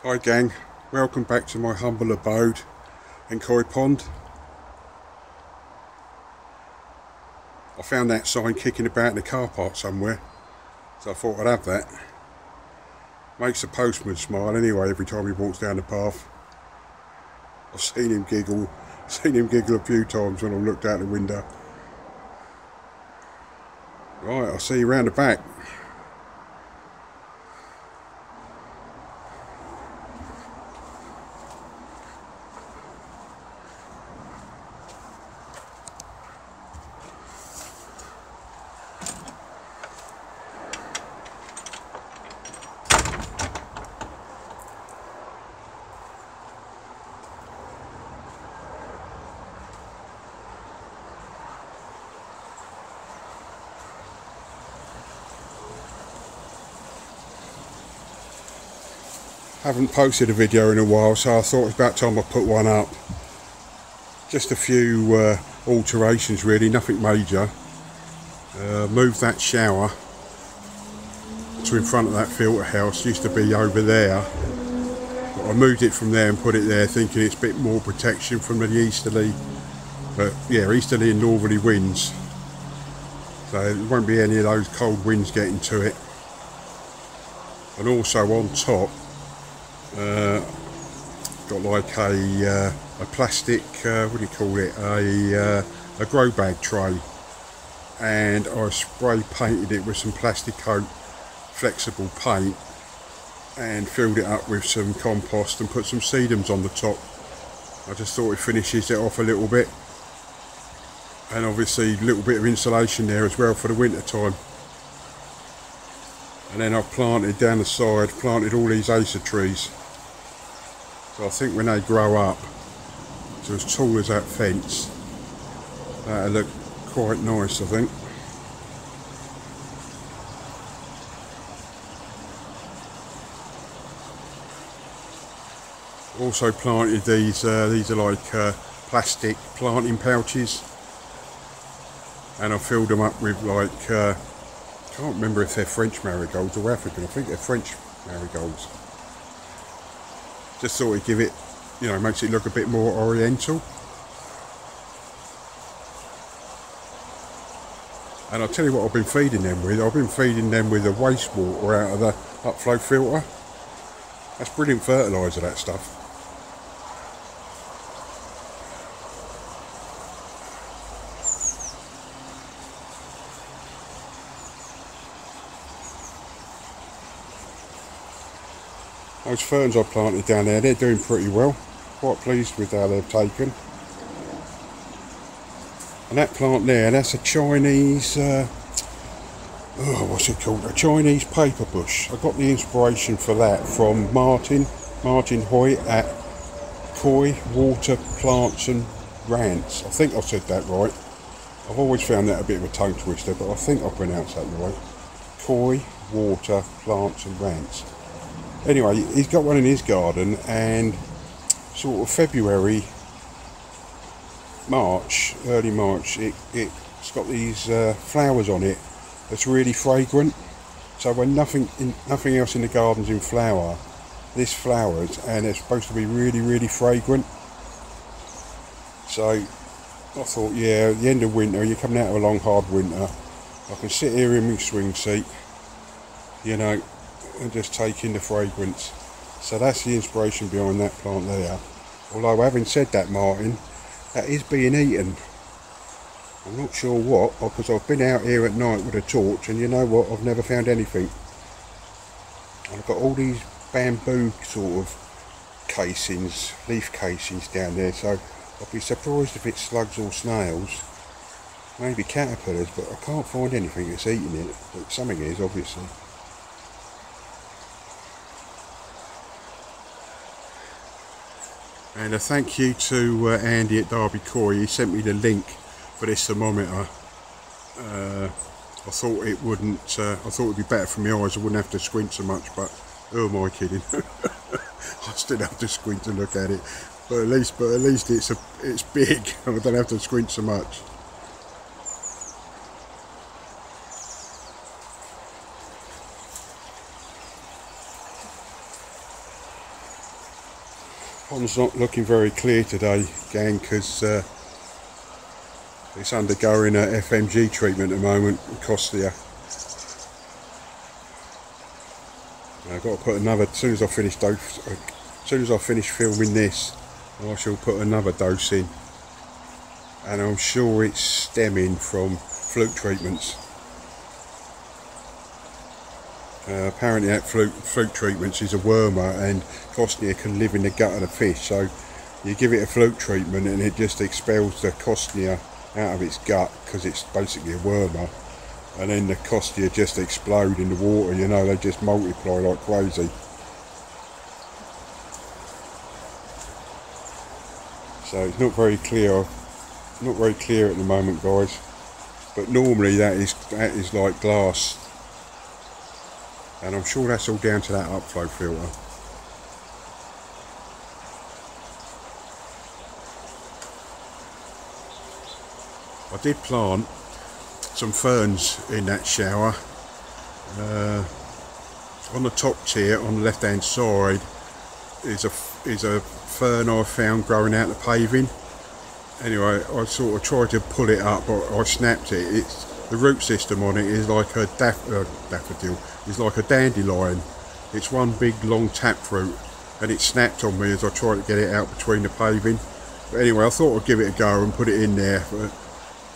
Hi gang, welcome back to my humble abode in Koi Pond. I found that sign kicking about in the car park somewhere, so I thought I'd have that. Makes the postman smile anyway every time he walks down the path. I've seen him giggle a few times when I've looked out the window. Right, I'll see you round the back. Haven't posted a video in a while, so I thought it's about time I put one up. Just a few alterations really, nothing major. Moved that shower to in front of that filter house. Used to be over there, but I moved it from there and put it there thinking it's a bit more protection from the easterly, easterly and northerly winds, so there won't be any of those cold winds getting to it. And also on top got like a plastic, what do you call it, a grow bag tray, and I spray painted it with some plastic coat flexible paint and filled it up with some compost and put some sedums on the top. I just thought it finishes it off a little bit, and obviously a little bit of insulation there as well for the winter time. And then I've planted down the side, all these acer trees. So I think when they grow up to as tall as that fence, that'll look quite nice, I think. Also planted these are like plastic planting pouches, and I filled them up with like, can't remember if they're French marigolds or African. I think they're French marigolds. Just thought it'd give it, makes it look a bit more oriental. And I'll tell you what I've been feeding them with. I've been feeding them with the wastewater out of the upflow filter. That's brilliant fertiliser, that stuff. Those ferns I planted down there, they're doing pretty well. Quite pleased with how they've taken. And that plant there, that's a Chinese, what's it called? A Chinese paper bush. I got the inspiration for that from Martin Hoy at Koi Water Plants and Rants. I think I said that right. I've always found that a bit of a tongue twister, but I think I pronounced that right. Koi Water Plants and Rants. Anyway, he's got one in his garden, and sort of February, March, early March, it's got these flowers on it that's really fragrant. So when nothing else in the garden's in flower, this flowers, and it's supposed to be really, really fragrant. So I thought, yeah, at the end of winter, you're coming out of a long hard winter, I can sit here in my swing seat, and just take in the fragrance. So that's the inspiration behind that plant there. Although having said that, Martin, that is being eaten. I'm not sure what, because I've been out here at night with a torch, and you know what, I've never found anything. And I've got all these bamboo sort of casings, leaf casings down there, so I'd be surprised if it's slugs or snails, maybe caterpillars, but I can't find anything that's eating it. But something is, obviously. And a thank you to Andy at Derby Koi. He sent me the link for this thermometer. I thought it wouldn't. I thought it'd be better for my eyes. I wouldn't have to squint so much. But who am I kidding? I still have to squint to look at it. But at least it's big. I don't have to squint so much. Pond's not looking very clear today, gang, because it's undergoing a FMG treatment at the moment, Costia. I've got to put another, as soon as I finish filming this, I shall put another dose in, and I'm sure it's stemming from fluke treatments. Apparently that fluke treatments is a wormer, and Costia can live in the gut of the fish, so you give it a fluke treatment and it just expels the Costia out of its gut, because it's basically a wormer, and then the Costia just explode in the water, you know, they just multiply like crazy. So it's not very clear at the moment, guys, but normally that is like glass. And I'm sure that's all down to that upflow filter. I did plant some ferns in that shower. On the top tier, on the left hand side, is a fern I found growing out the paving. Anyway, I sort of tried to pull it up, but I snapped it. The root system on it is like a daffodil. It's like a dandelion. It's one big long taproot, and it snapped on me as I tried to get it out between the paving. But anyway, I thought I'd give it a go and put it in there.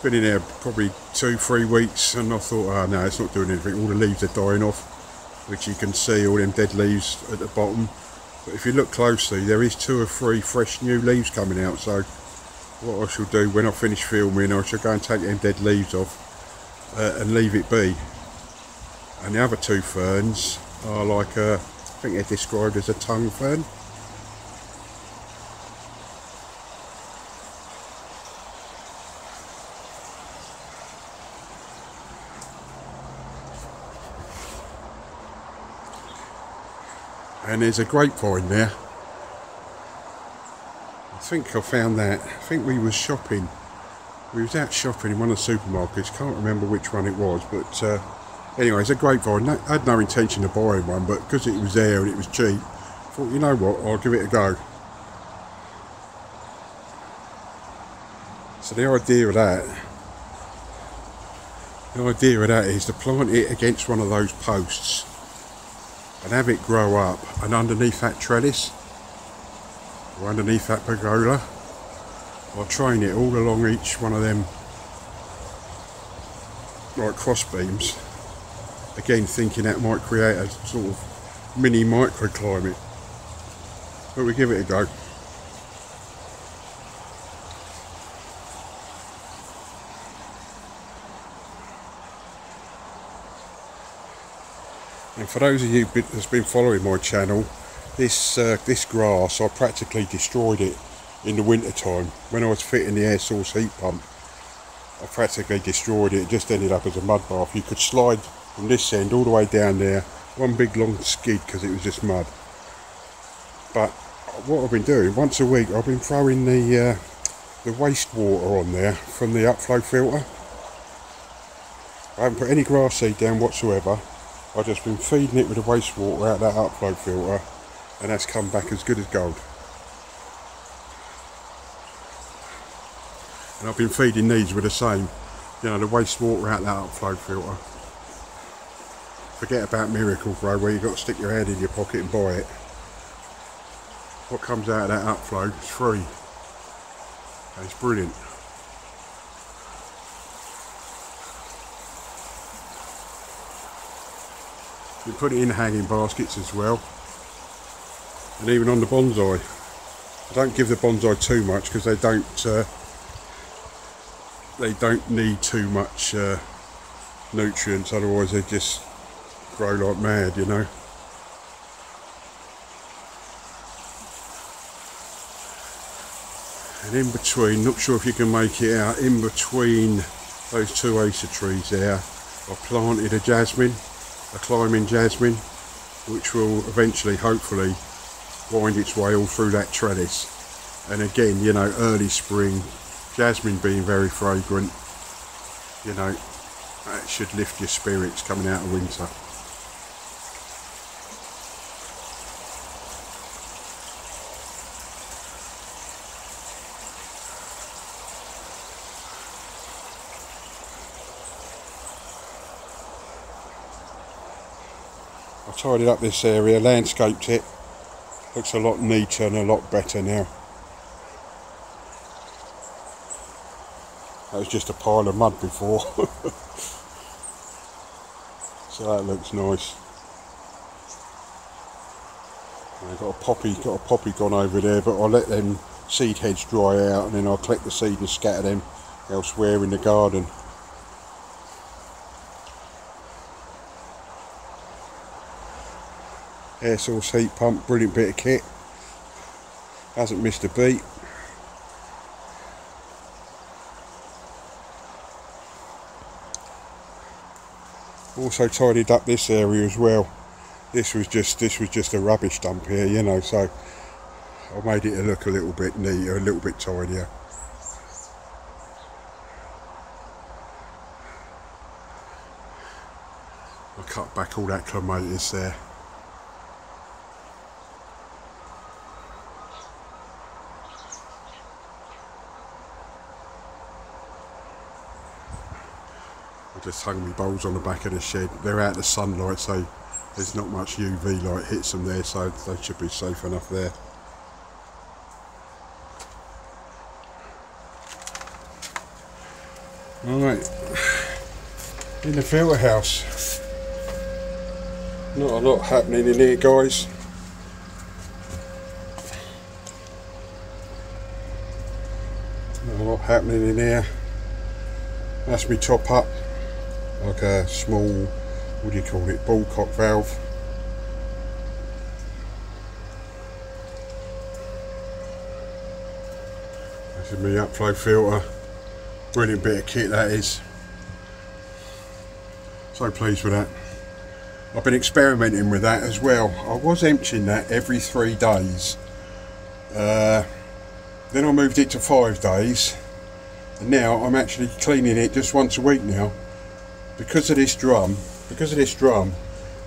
Been in there probably 2-3 weeks, and I thought, oh no, it's not doing anything. All the leaves are dying off, which you can see, all them dead leaves at the bottom. But if you look closely, there is 2 or 3 fresh new leaves coming out. So what I shall do when I finish filming, I shall go and take them dead leaves off and leave it be. And the other 2 ferns are like I think they're described as a tongue fern. And there's a grapevine there. I think I found that. I think we was shopping. We was out shopping in one of the supermarkets. Can't remember which one it was, but anyway, it's a grapevine. I had no intention of buying one, but because it was there and it was cheap, I thought, you know what, I'll give it a go. So the idea of that is to plant it against one of those posts and have it grow up, and underneath that trellis or underneath that pergola, I'll train it all along each one of them like cross beams, again thinking that might create a sort of mini microclimate, but we give it a go. And for those of you that's been following my channel, this grass, I practically destroyed it in the winter time. When I was fitting the air source heat pump, I practically destroyed it. It just ended up as a mud bath. You could slide from this end all the way down there, one big long skid, because it was just mud. But what I've been doing, once a week, I've been throwing the wastewater on there from the upflow filter. I haven't put any grass seed down whatsoever. I've just been feeding it with the wastewater out that upflow filter, and that's come back as good as gold. And I've been feeding these with the same, you know, the wastewater out that upflow filter. Forget about Miracle Grow, where you've got to stick your hand in your pocket and buy it. What comes out of that upflow is free. And it's brilliant. You put it in hanging baskets as well, and even on the bonsai. I don't give the bonsai too much, because they don't need too much nutrients, otherwise they just grow like mad, you know. And in between, not sure if you can make it out, in between those 2 acer trees there, I've planted a jasmine, a climbing jasmine, which will eventually, hopefully, wind its way all through that trellis. And again, you know, early spring, jasmine being very fragrant, you know, that should lift your spirits coming out of winter. I tidied up this area, landscaped it. Looks a lot neater and a lot better now. That was just a pile of mud before. So that looks nice. I've got a poppy gone over there, but I'll let them seed heads dry out and then I'll collect the seed and scatter them elsewhere in the garden. Air source heat pump, brilliant bit of kit. Hasn't missed a beat. Also tidied up this area as well. This was just a rubbish dump here, you know, so I made it look a little bit neater, a little bit tidier. I cut back all that clematis there. I just hung my bowls on the back of the shed. They're out of the sunlight, so there's not much UV light hits them there, so they should be safe enough there. Alright, in the filter house. Not a lot happening in here, guys. Not a lot happening in here. That's my top up. Like a small, what do you call it, ball cock valve. This is my upflow filter. Brilliant bit of kit that is. So pleased with that. I've been experimenting with that as well. I was emptying that every 3 days. Then I moved it to 5 days. And now I'm actually cleaning it just once a week now. Because of this drum,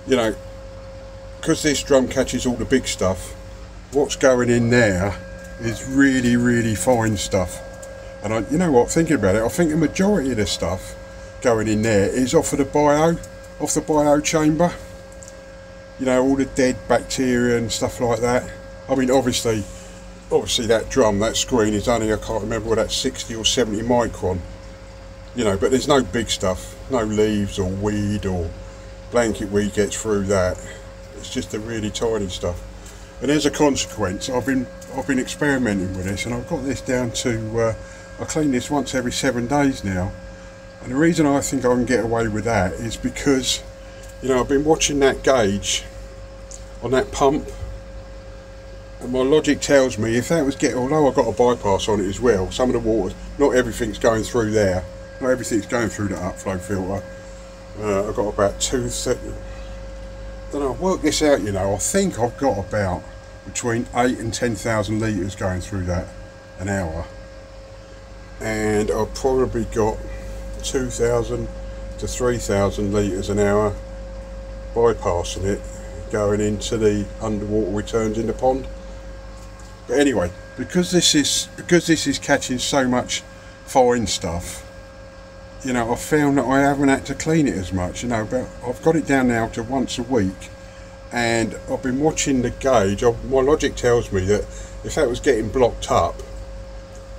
you know, because this drum catches all the big stuff, what's going in there is really, really fine stuff. And you know what, thinking about it, I think the majority of the stuff going in there is off the bio chamber. You know, all the dead bacteria and stuff like that. I mean, obviously that drum, that screen is only, I can't remember what that's, 60 or 70 micron. You know, but there's no big stuff, no leaves or weed or blanket weed gets through that. It's just the really tiny stuff. And as a consequence, I've been experimenting with this, and I've got this down to I clean this once every 7 days now. And the reason I think I can get away with that is because, you know, I've been watching that gauge on that pump, and my logic tells me if that was although I've got a bypass on it as well, some of the water, not everything's going through there. Not everything's going through the upflow filter. I've got about don't know, work this out, you know. I think I've got about between 8 and 10,000 litres going through that an hour. And I've probably got 2,000 to 3,000 litres an hour bypassing it, going into the underwater returns in the pond. But anyway, because this is catching so much fine stuff, you know, I've found that I haven't had to clean it as much, you know, but I've got it down now to once a week, and I've been watching the gauge. My logic tells me that if that was getting blocked up,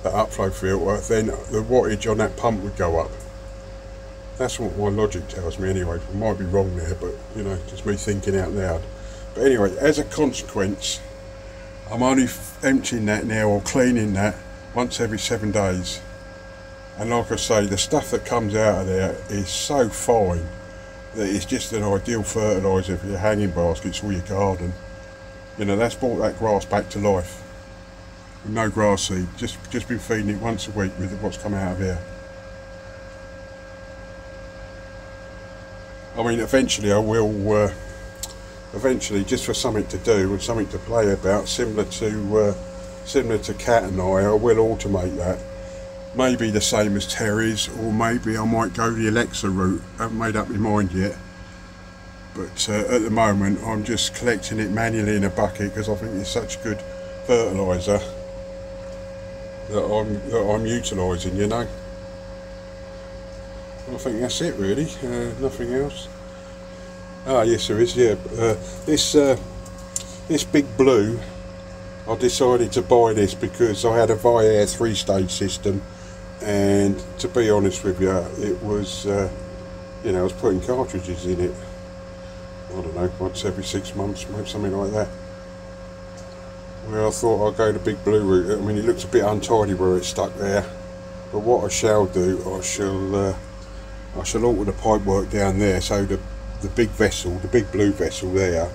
that upflow filter, then the wattage on that pump would go up. That's what my logic tells me anyway. I might be wrong there, but, you know, just me thinking out loud. But anyway, as a consequence, I'm only emptying that now, or cleaning that, once every 7 days. And like I say, the stuff that comes out of there is so fine that it's just an ideal fertiliser for your hanging baskets or your garden. You know, that's brought that grass back to life. With no grass seed, just been feeding it once a week with what's come out of here. I mean, eventually I will, just for something to do and something to play about, similar to Cat and I will automate that. Maybe the same as Terry's, or maybe I might go the Alexa route. I haven't made up my mind yet. But at the moment, I'm just collecting it manually in a bucket because I think it's such good fertiliser that I'm utilising, you know. I think that's it really, nothing else. Ah, yes, there is. Yeah, this big blue. I decided to buy this because I had a Viair 3-stage system, and to be honest with you, it was, you know, I was putting cartridges in it. I don't know, once every 6 months, maybe something like that. Well, I thought I'd go the big blue route. I mean, it looks a bit untidy where it's stuck there, but what I shall do, I shall alter the pipework down there so the big vessel, the big blue vessel there,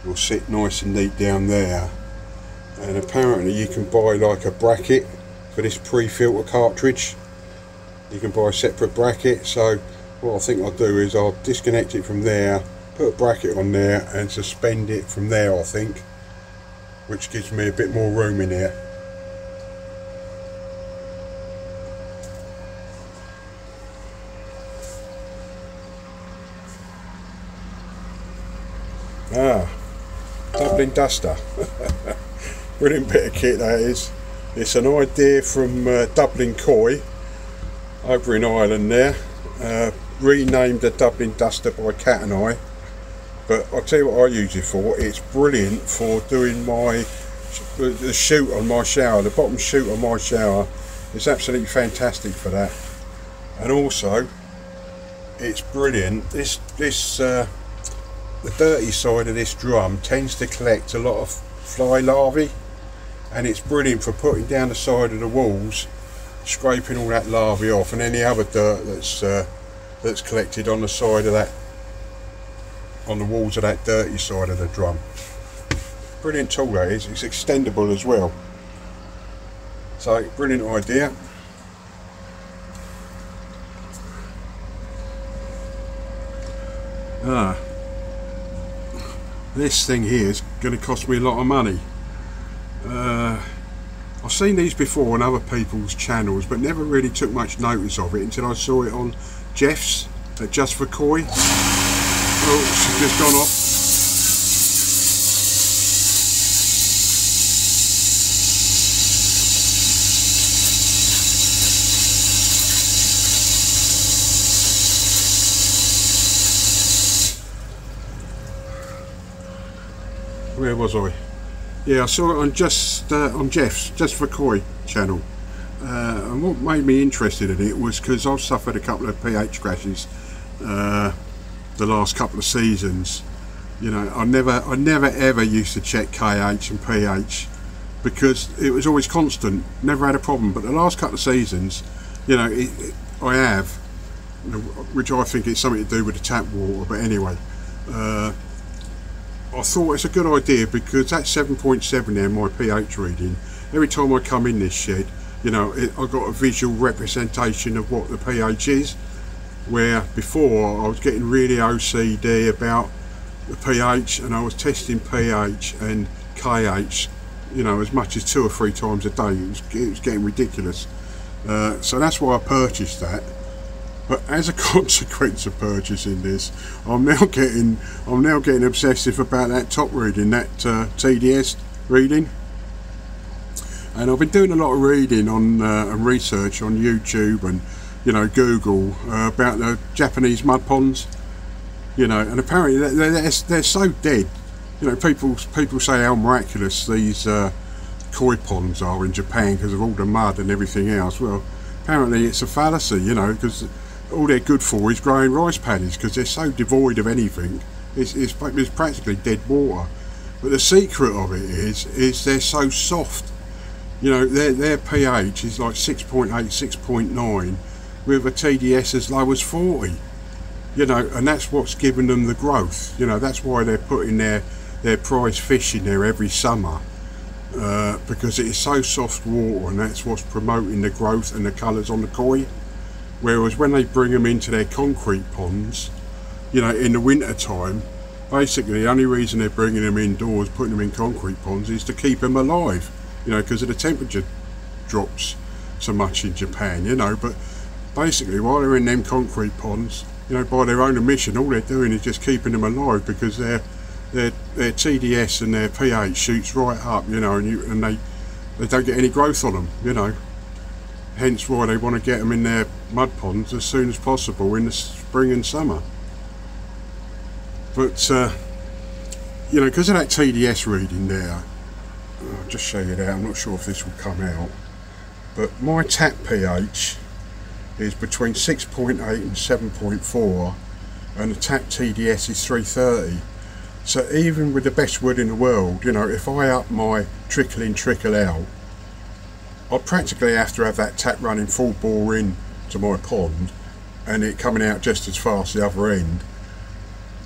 will sit nice and neat down there. And apparently you can buy like a bracket for this pre-filter cartridge. You can buy a separate bracket, so what I think I'll do is I'll disconnect it from there, put a bracket on there and suspend it from there, I think, which gives me a bit more room in here. Ah, Dublin Duster. Brilliant bit of kit that is. It's an idea from Dublin Koi over in Ireland there. Renamed the Dublin Duster by Cat and I. But I'll tell you what I use it for. It's brilliant for doing the chute on my shower, the bottom chute on my shower. It's absolutely fantastic for that. And also, it's brilliant. The dirty side of this drum tends to collect a lot of fly larvae, and it's brilliant for putting down the side of the walls, scraping all that larvae off, and any other dirt that's collected on the side of that, on the walls of that dirty side of the drum. Brilliant tool that is. It's extendable as well. So brilliant idea. This thing here is going to cost me a lot of money. I've seen these before on other people's channels, but never really took much notice of it until I saw it on Jeff's at Just for Koi. Oh, she's just gone off. Where was I? Yeah, I saw it on Jeff's Just for Koi channel, and what made me interested in it was because I've suffered a couple of pH crashes the last couple of seasons. You know, I never ever used to check KH and pH because it was always constant, never had a problem. But the last couple of seasons, you know, I have, which I think is something to do with the tap water. But anyway. I thought it's a good idea because that 7.7 there, my pH reading, every time I come in this shed, you know, I've got a visual representation of what the pH is, where before I was getting really OCD about the pH, and I was testing pH and KH, you know, as much as 2 or 3 times a day. It was getting ridiculous. So that's why I purchased that. But as a consequence of purchasing this, I'm now getting obsessive about that top reading, that TDS reading. And I've been doing a lot of reading on and research on YouTube and, you know, Google about the Japanese mud ponds. You know, and apparently they're so dead. You know, people say how miraculous these koi ponds are in Japan because of all the mud and everything else. Well, apparently it's a fallacy, you know, because all they're good for is growing rice paddies because they're so devoid of anything. It's practically dead water. But the secret of it is they're so soft. You know, their pH is like 6.8, 6.9 with a TDS as low as 40. You know, and that's what's giving them the growth. You know, that's why they're putting their prize fish in there every summer, because it is so soft water, and that's what's promoting the growth and the colours on the koi. Whereas when they bring them into their concrete ponds, you know, in the winter time, basically the only reason they're bringing them indoors, putting them in concrete ponds, is to keep them alive, you know, because of the temperature drops so much in Japan, you know. But basically while they're in them concrete ponds, you know, by their own admission, all they're doing is just keeping them alive because their TDS and their pH shoots right up, you know, and they don't get any growth on them, you know. Hence why they want to get them in their mud ponds as soon as possible in the spring and summer. But you know, because of that TDS reading there, I'll just show you that. I'm not sure if this will come out, but my tap pH is between 6.8 and 7.4, and the tap TDS is 330. So even with the best wood in the world, you know, if I up my trickle in, trickle out, I'd practically have to have that tap running full bore in to my pond and it coming out just as fast the other end.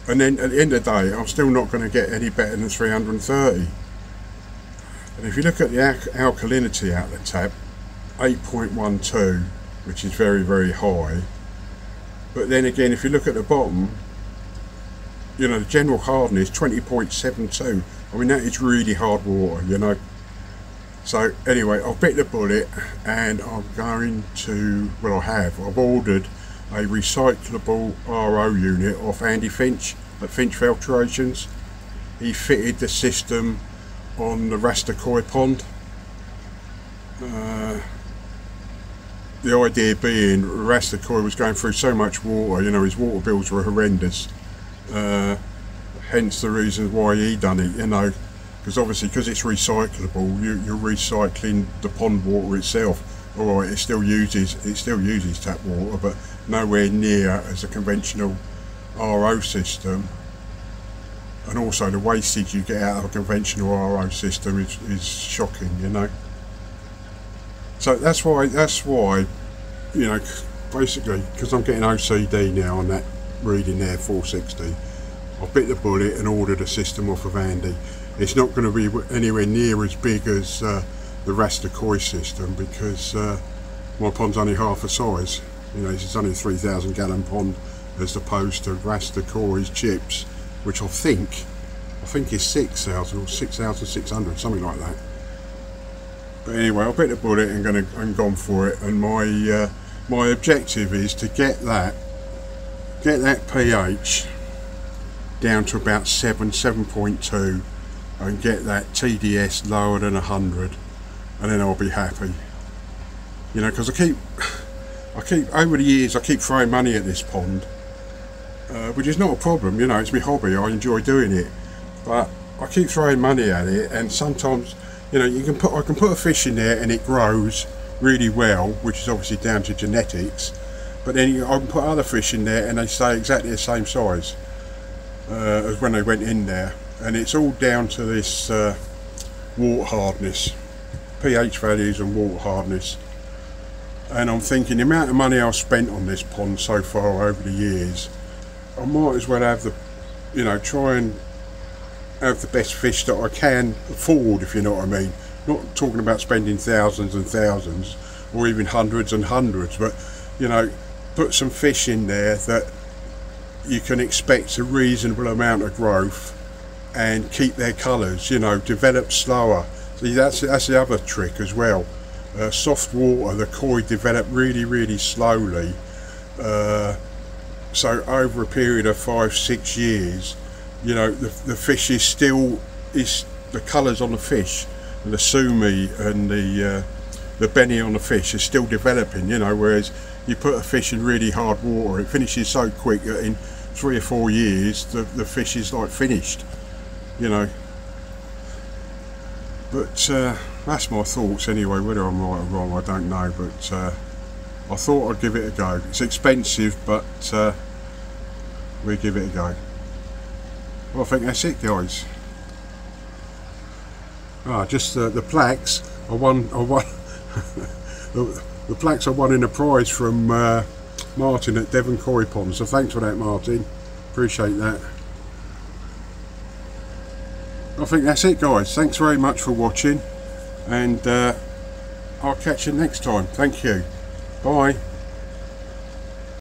And then at the end of the day, I'm still not going to get any better than 330. And if you look at the alkalinity out the tap, 8.12, which is very, very high. But then again, if you look at the bottom, you know, the general hardness 20.72. I mean, that is really hard water, you know. So anyway, I've bit the bullet and I'm going to, well, I've ordered a recyclable RO unit off Andy Finch at Finch Filtrations. He fitted the system on the Rasta Koi pond. The idea being Rasta Koi was going through so much water, you know, his water bills were horrendous. Hence the reason why he done it, you know, because obviously because it's recyclable, you're recycling the pond water itself. Alright, it still uses tap water, but nowhere near as a conventional RO system. And also the wastage you get out of a conventional RO system is shocking, you know. So that's why, you know, basically, because I'm getting OCD now on that reading there, 460, I bit the bullet and ordered a system off of Andy. It's not going to be anywhere near as big as the Rasta Koi system, because my pond's only half the size. You know, it's only a 3,000 gallon pond as opposed to Rasta Koi's chips, which I think is 6,000 or 6,600, something like that. But anyway, I bit the bullet and gone for it, and my objective is to get that pH down to about 7.2 and get that TDS lower than 100, and then I'll be happy. You know, because I keep over the years I keep throwing money at this pond, which is not a problem. You know, it's my hobby. I enjoy doing it, but I keep throwing money at it, and sometimes, you know, I can put a fish in there and it grows really well, which is obviously down to genetics. But then I can put other fish in there and they stay exactly the same size as when they went in there, and it's all down to this water hardness, pH values and water hardness. And I'm thinking the amount of money I've spent on this pond so far over the years, I might as well have try and have the best fish that I can afford, if you know what I mean. Not talking about spending thousands and thousands or even hundreds and hundreds, but, you know, put some fish in there that you can expect a reasonable amount of growth and keep their colours, you know, develop slower. See, that's the other trick as well. Soft water, the koi develop really, really slowly. So over a period of 5-6 years, you know, the fish is still, the colours on the fish, and the sumi and the benny on the fish is still developing, you know, whereas you put a fish in really hard water, it finishes so quick that in 3 or 4 years the fish is like finished, you know. But that's my thoughts anyway. Whether I'm right or wrong, I don't know, but I thought I'd give it a go. It's expensive, but we give it a go. Well, I think that's it, guys. Just the plaques. I won the plaques I won in a prize from Martin at Devon Koi Pond. So thanks for that, Martin. Appreciate that. I think that's it, guys. Thanks very much for watching, and I'll catch you next time. Thank you. Bye.